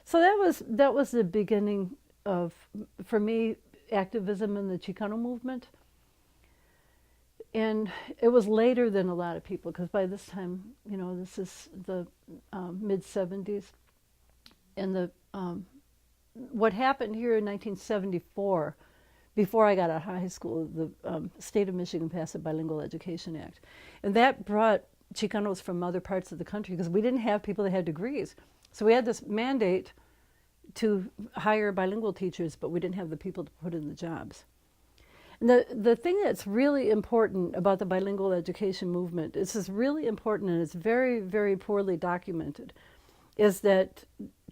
So that was the beginning of, for me, activism in the Chicano movement. And it was later than a lot of people, because by this time, this is the mid 70s. And what happened here in 1974, before I got out of high school, the state of Michigan passed a Bilingual Education Act. And that brought Chicanos from other parts of the country, because we didn't have people that had degrees. So we had this mandate to hire bilingual teachers, but we didn't have the people to put in the jobs. And the thing that's really important about the bilingual education movement, this is really important and it's very, very poorly documented, is that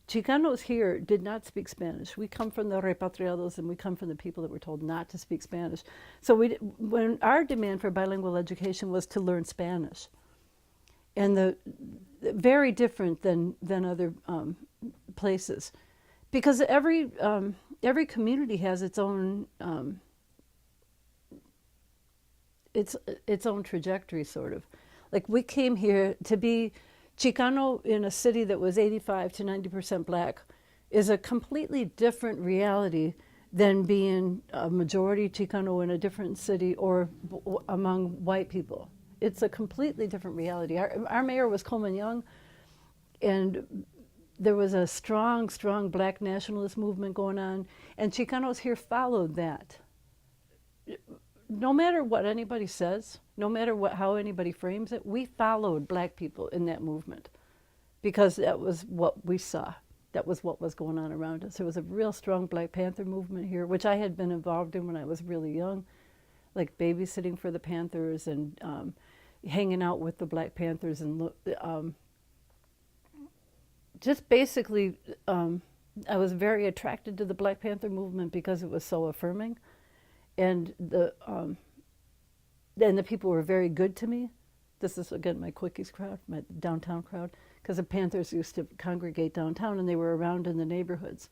Chicanos here did not speak Spanish. We come from the repatriados, and we come from the people that were told not to speak Spanish. So when our demand for bilingual education was to learn Spanish, and very different than other places, because every community has its own its own trajectory, sort of. Like, we came here to be Chicano in a city that was 85 to 90% black is a completely different reality than being a majority Chicano in a different city or among white people. It's a completely different reality. Our mayor was Coleman Young, and there was a strong, strong black nationalist movement going on, and Chicanos here followed that. No matter what anybody says, no matter how anybody frames it, we followed black people in that movement, because that was what we saw. That was what was going on around us. There was a real strong Black Panther movement here, which I had been involved in when I was really young, like babysitting for the Panthers and hanging out with the Black Panthers, and just basically, I was very attracted to the Black Panther movement because it was so affirming. And the people were very good to me. This is, again, my Quickies crowd, my downtown crowd, because the Panthers used to congregate downtown, and they were around in the neighborhoods.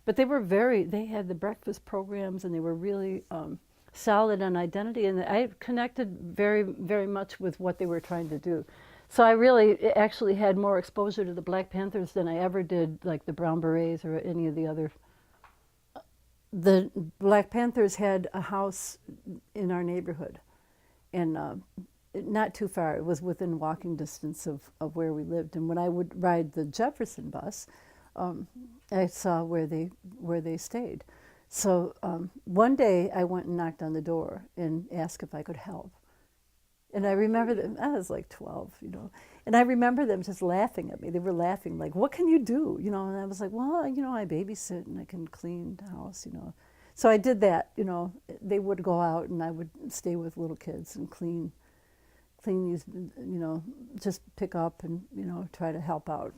But they had the breakfast programs, and they were really solid on identity, and I connected very, very much with what they were trying to do. So I really actually had more exposure to the Black Panthers than I ever did, like, the Brown Berets or any of the other. The Black Panthers had a house in our neighborhood, and not too far. It was within walking distance of where we lived. And when I would ride the Jefferson bus, I saw where they stayed. So one day I went and knocked on the door and asked if I could help. And I remember them, I was like 12, and I remember them just laughing at me. They were laughing, like, "What can you do?" And I was like, "Well, I babysit and I can clean the house, So I did that, They would go out and I would stay with little kids and clean these, just pick up and, try to help out.